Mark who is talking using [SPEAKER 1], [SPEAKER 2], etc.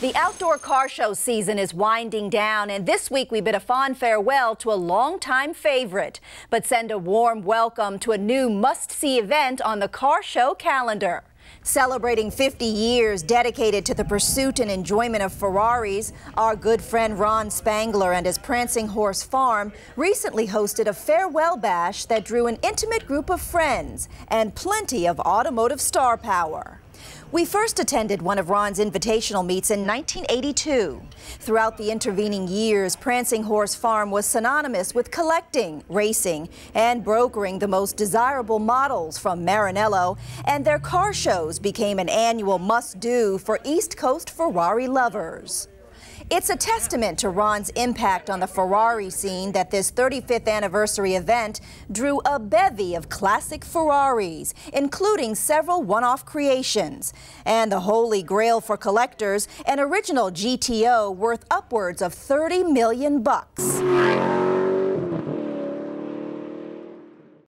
[SPEAKER 1] The outdoor car show season is winding down, and this week we bid a fond farewell to a longtime favorite, but send a warm welcome to a new must-see event on the car show calendar. Celebrating 50 years dedicated to the pursuit and enjoyment of Ferraris, our good friend Ron Spangler and his Prancing Horse Farm recently hosted a farewell bash that drew an intimate group of friends and plenty of automotive star power. We first attended one of Ron's invitational meets in 1982. Throughout the intervening years, Prancing Horse Farm was synonymous with collecting, racing, and brokering the most desirable models from Maranello, and their car shows became an annual must-do for East Coast Ferrari lovers. It's a testament to Ron's impact on the Ferrari scene that this 35th anniversary event drew a bevy of classic Ferraris, including several one-off creations, and the holy grail for collectors, an original GTO worth upwards of $30 million.